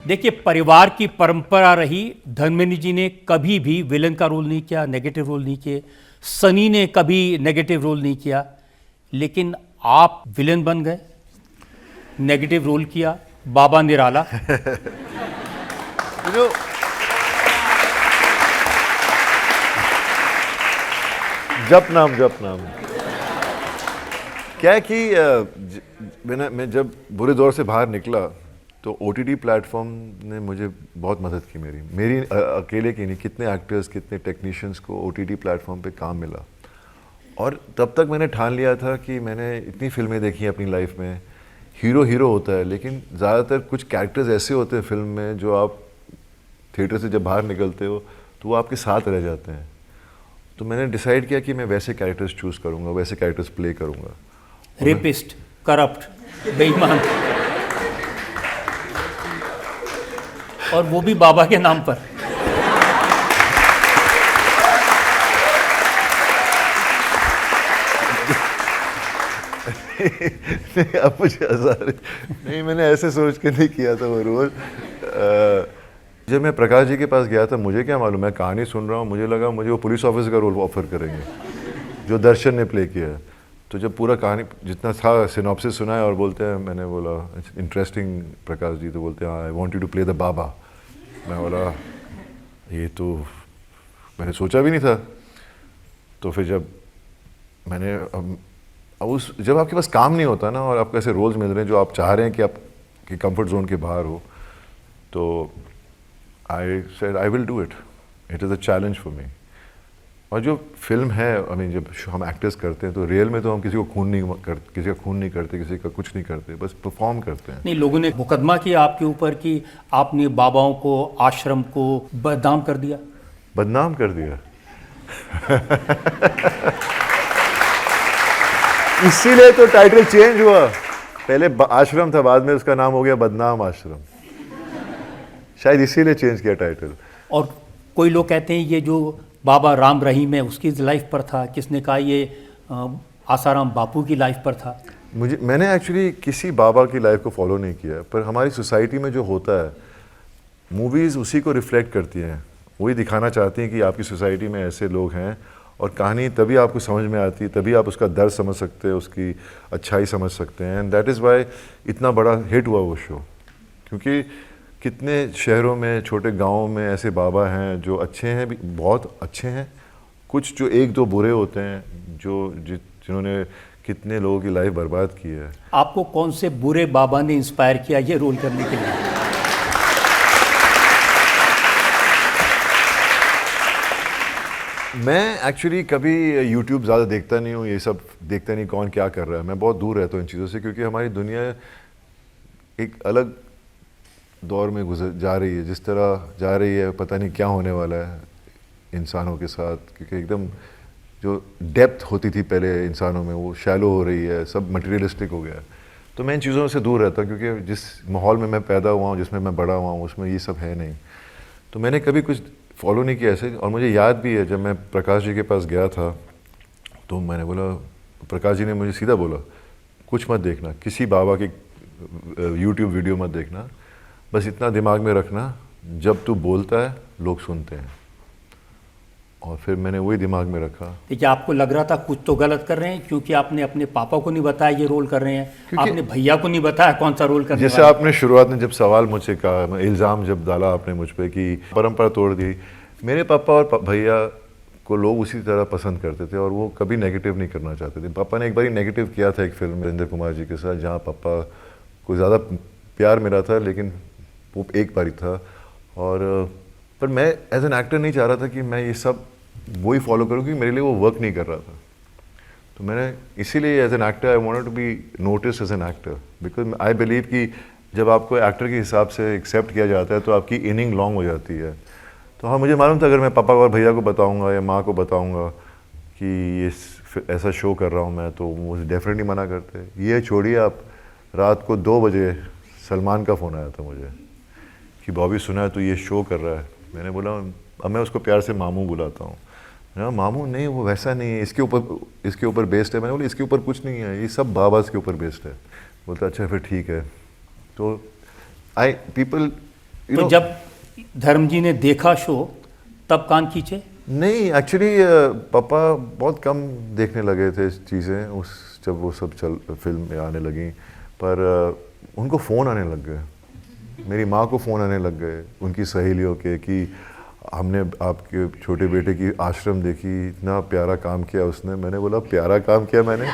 देखिए, परिवार की परंपरा रही। धर्मेंद्र जी ने कभी भी विलन का रोल नहीं किया, नेगेटिव रोल नहीं किए। सनी ने कभी नेगेटिव रोल नहीं किया, लेकिन आप विलन बन गए, नेगेटिव रोल किया, बाबा निराला। You know, जप नाम क्या है कि मैं जब बुरे दौर से बाहर निकला तो OTT प्लेटफॉर्म ने मुझे बहुत मदद की। मेरी अकेले की नहीं, कितने एक्टर्स, कितने टेक्नीशियंस को OTT प्लेटफॉर्म पे काम मिला। और तब तक मैंने ठान लिया था कि मैंने इतनी फिल्में देखी हैं अपनी लाइफ में, हीरो होता है, लेकिन ज़्यादातर कुछ कैरेक्टर्स ऐसे होते हैं फिल्म में जो आप थिएटर से जब बाहर निकलते हो तो वो आपके साथ रह जाते हैं। तो मैंने डिसाइड किया कि मैं वैसे कैरेक्टर्स चूज़ करूँगा, वैसे कैरेक्टर्स प्ले करूँगा। रेपिस्ट, करप्ट, बेईमान, और वो भी बाबा के नाम पर। नहीं, अब मुझे हज़ार नहीं, मैंने ऐसे सोच के नहीं किया था वो रोल। जब मैं प्रकाश जी के पास गया था, मुझे क्या मालूम, मैं कहानी सुन रहा हूँ, मुझे लगा मुझे वो पुलिस ऑफिसर का रोल ऑफर करेंगे जो दर्शन ने प्ले किया है। तो जब पूरा कहानी जितना था सिनॉप्सिस सुना है और बोलते हैं, मैंने बोला इंटरेस्टिंग प्रकाश जी, तो बोलते हैं I want you to play the बाबा। मैं बोला ये तो मैंने सोचा भी नहीं था। तो फिर जब मैंने जब आपके पास काम नहीं होता ना और आपको ऐसे रोल्स मिल रहे हैं जो आप चाह रहे हैं कि आपकी कंफर्ट जोन के बाहर हो, तो I said I will do it, it is a challenge for me. और जो फिल्म है, आई मीन जब हम एक्टर्स करते हैं तो रियल में तो हम किसी का खून नहीं करते, किसी का कुछ नहीं करते, बस परफॉर्म करते हैं। नहीं, लोगों ने मुकदमा किया आपके ऊपर कि आपने बाबाओं को, आश्रम को बदनाम कर दिया। बदनाम कर दिया इसीलिए तो टाइटल चेंज हुआ। पहले आश्रम था, बाद में उसका नाम हो गया बदनाम आश्रम। शायद इसीलिए चेंज किया टाइटल। और कोई लोग कहते हैं ये जो बाबा राम रहीम है उसकी लाइफ पर था, किसने कहा ये आसाराम बापू की लाइफ पर था। मैंने एक्चुअली किसी बाबा की लाइफ को फॉलो नहीं किया, पर हमारी सोसाइटी में जो होता है, मूवीज़ उसी को रिफ्लेक्ट करती हैं, वही दिखाना चाहती हैं कि आपकी सोसाइटी में ऐसे लोग हैं। और कहानी तभी आपको समझ में आती है, तभी आप उसका दर्द समझ सकते हैं, उसकी अच्छाई समझ सकते हैं। एंड दैट इज़ वाई इतना बड़ा हिट हुआ वो शो, क्योंकि कितने शहरों में, छोटे गाँवों में ऐसे बाबा हैं जो अच्छे हैं, भी बहुत अच्छे हैं, कुछ जो एक दो बुरे होते हैं, जिन्होंने कितने लोगों की लाइफ बर्बाद की है। आपको कौन से बुरे बाबा ने इंस्पायर किया ये रोल करने के लिए? मैं एक्चुअली कभी YouTube ज़्यादा देखता नहीं हूँ, ये सब देखता नहीं कौन क्या कर रहा है। मैं बहुत दूर रहता हूँ इन चीज़ों से, क्योंकि हमारी दुनिया एक अलग दौर में जा रही है। जिस तरह जा रही है, पता नहीं क्या होने वाला है इंसानों के साथ, क्योंकि एकदम जो डेप्थ होती थी पहले इंसानों में वो शैलो हो रही है, सब मटेरियलिस्टिक हो गया है। तो मैं इन चीज़ों से दूर रहता हूँ, क्योंकि जिस माहौल में मैं पैदा हुआ हूँ, जिसमें मैं बड़ा हुआ हूँ, उसमें ये सब है नहीं। तो मैंने कभी कुछ फॉलो नहीं किया ऐसे। और मुझे याद भी है जब मैं प्रकाश जी के पास गया था, तो मैंने बोला, प्रकाश जी ने मुझे सीधा बोला, कुछ मत देखना, किसी बाबा की YouTube वीडियो मत देखना, बस इतना दिमाग में रखना, जब तू बोलता है लोग सुनते हैं। और फिर मैंने वही दिमाग में रखा। देखिए, आपको लग रहा था कुछ तो गलत कर रहे हैं, क्योंकि आपने अपने पापा को नहीं बताया ये रोल कर रहे हैं, आपने भैया को नहीं बताया कौन सा रोल कर रहे हैं। जैसे आपने शुरुआत में जब सवाल मुझसे कहा, इल्ज़ाम जब डाला आपने मुझ पर कि परंपरा तोड़ दी, मेरे पापा और भैया को लोग उसी तरह पसंद करते थे और वो कभी नेगेटिव नहीं करना चाहते थे। पापा ने एक बार नेगेटिव किया था एक फिल्म नरेंद्र कुमार जी के साथ, जहाँ पापा को ज़्यादा प्यार मिला था, लेकिन वो एक बार ही था। और पर मैं एज एन एक्टर नहीं चाह रहा था कि मैं ये सब वही फॉलो करूँ, क्योंकि मेरे लिए वो वर्क नहीं कर रहा था। तो मैंने इसीलिए as an actor I wanted to be notice as an actor, because I believe कि जब आपको एक्टर के हिसाब से एक्सेप्ट किया जाता है तो आपकी इनिंग लॉन्ग हो जाती है। तो हाँ, मुझे मालूम था अगर मैं पापा और भैया को बताऊंगा या माँ को बताऊंगा कि ये ऐसा शो कर रहा हूँ मैं, तो मुझे डेफिनेटली मना करते। ये छोड़िए, आप रात को 2 बजे सलमान का फ़ोन आया था मुझे कि बॉबी सुना है तो ये शो कर रहा है। मैंने बोला, अब मैं उसको प्यार से मामू बुलाता हूँ। मामू नहीं, वो वैसा नहीं है, इसके ऊपर बेस्ड है। मैंने बोला इसके ऊपर कुछ नहीं है, ये सब बाबास के ऊपर बेस्ड है। बोलता अच्छा फिर ठीक है। तो पीपल तो जब धर्म जी ने देखा शो तब कान खींचे? नहीं, एक्चुअली पापा बहुत कम देखने लगे थे चीज़ें उस जब वो सब फिल्म में आने लगी, पर उनको फ़ोन आने लग गए, मेरी माँ को फ़ोन आने लग गए उनकी सहेलियों के कि हमने आपके छोटे बेटे की आश्रम देखी, इतना प्यारा काम किया उसने। मैंने बोला प्यारा काम किया मैंने?